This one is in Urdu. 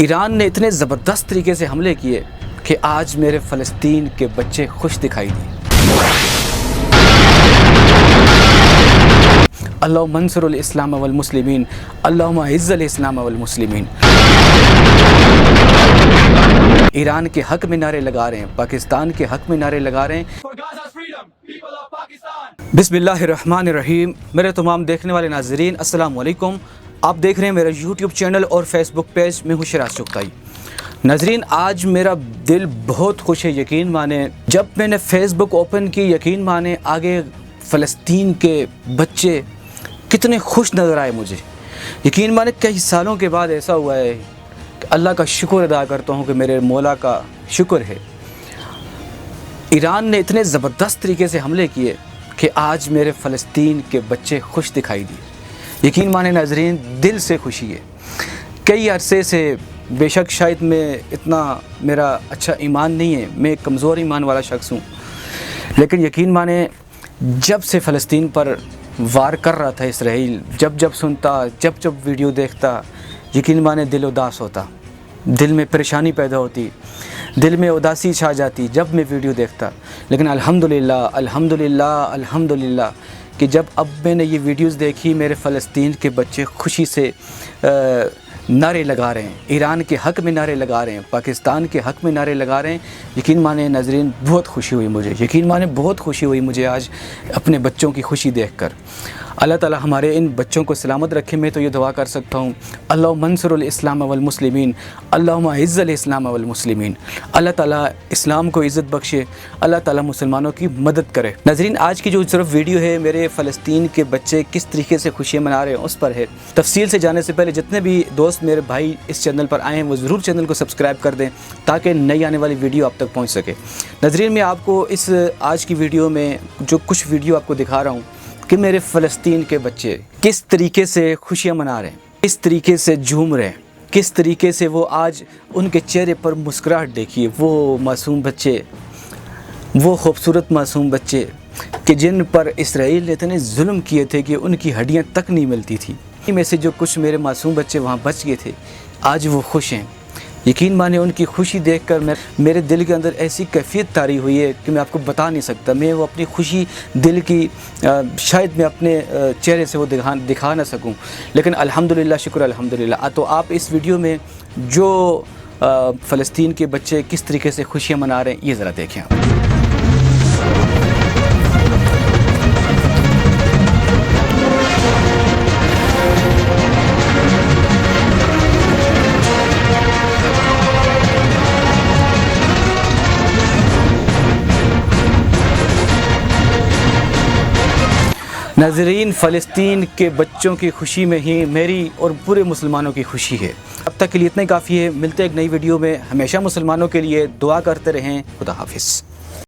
ایران نے اتنے زبردست طریقے سے حملے کیے کہ آج میرے فلسطین کے بچے خوش دکھائی دیے۔ اللہم انصر الاسلام والمسلمین، اللہم اعز الاسلام والمسلمین۔ ایران کے حق میں نعرے لگا رہے ہیں، پاکستان کے حق میں نعرے لگا رہے ہیں۔ بسم اللہ الرحمن الرحیم۔ میرے تمام دیکھنے والے ناظرین السلام علیکم۔ آپ دیکھ رہے ہیں میرا یوٹیوب چینل اور فیس بک پیج، میں ہوں شراز چغتائی۔ ناظرین آج میرا دل بہت خوش ہے، یقین مانیں جب میں نے فیس بک اوپن کی، یقین مانیں آگے فلسطین کے بچے کتنے خوش نظر آئے مجھے۔ یقین مانیں کئی سالوں کے بعد ایسا ہوا ہے کہ اللہ کا شکر ادا کرتا ہوں کہ میرے مولا کا شکر ہے۔ ایران نے اتنے زبردست طریقے سے حملے کیے کہ آج میرے فلسطین کے بچے خوش دکھائی دیے۔ یقین مانیں ناظرین دل سے خوشی ہے۔ کئی عرصے سے بے شک شاید میں اتنا میرا اچھا ایمان نہیں ہے، میں ایک کمزور ایمان والا شخص ہوں، لیکن یقین مانیں جب سے فلسطین پر وار کر رہا تھا اسرائیل، جب سنتا، جب ویڈیو دیکھتا، یقین مانیں دل اداس ہوتا، دل میں پریشانی پیدا ہوتی، دل میں اداسی چھا جاتی جب میں ویڈیو دیکھتا۔ لیکن الحمدللہ کہ جب اب میں نے یہ ویڈیوز دیکھی، میرے فلسطین کے بچے خوشی سے نعرے لگا رہے ہیں، ایران کے حق میں نعرے لگا رہے ہیں، پاکستان کے حق میں نعرے لگا رہے ہیں۔ یقین مانیں ناظرین بہت خوشی ہوئی مجھے، یقین مانیں بہت خوشی ہوئی مجھے آج اپنے بچوں کی خوشی دیکھ کر۔ اللہ تعالی ہمارے ان بچوں کو سلامت رکھے، میں تو یہ دعا کر سکتا ہوں اللہم انصر الاسلام والمسلمین، اللہم اعز الاسلام والمسلمین۔ اللہ تعالیٰ اسلام کو عزت بخشے، اللہ تعالیٰ مسلمانوں کی مدد کرے۔ ناظرین آج کی جو صرف ویڈیو ہے میرے فلسطین کے بچے کس طریقے سے خوشیاں منا رہے ہیں اس پر ہے۔ تفصیل سے جانے سے پہلے جتنے بھی دوست میرے بھائی اس چینل پر آئے ہیں وہ ضرور چینل کو سبسکرائب کر دیں تاکہ نئی آنے والی ویڈیو آپ تک پہنچ سکے۔ ناظرین میں آپ کو اس آج کی ویڈیو میں جو کچھ ویڈیو آپ کو دکھا رہا ہوں کہ میرے فلسطین کے بچے کس طریقے سے خوشیاں منا رہے ہیں، کس طریقے سے جھوم رہے ہیں، کس طریقے سے وہ آج ان کے چہرے پر مسکراہٹ دیکھیے، وہ معصوم بچے، وہ خوبصورت معصوم بچے کہ جن پر اسرائیل نے اتنے ظلم کیے تھے کہ ان کی ہڈیاں تک نہیں ملتی تھی۔ ان میں سے جو کچھ میرے معصوم بچے وہاں بچ گئے تھے آج وہ خوش ہیں۔ یقین مانیں ان کی خوشی دیکھ کر میرے دل کے اندر ایسی کیفیت طاری ہوئی ہے کہ میں آپ کو بتا نہیں سکتا۔ میں وہ اپنی خوشی دل کی شاید میں اپنے چہرے سے وہ دکھا نہ سکوں، لیکن الحمدللہ شکر الحمدللہ۔ تو آپ اس ویڈیو میں جو فلسطین کے بچے کس طریقے سے خوشیاں منا رہے ہیں یہ ذرا دیکھیں آپ۔ ناظرین فلسطین کے بچوں کی خوشی میں ہی میری اور پورے مسلمانوں کی خوشی ہے۔ اب تک کے لیے اتنا ہی کافی ہے، ملتے ہیں ایک نئی ویڈیو میں۔ ہمیشہ مسلمانوں کے لیے دعا کرتے رہیں۔ خدا حافظ۔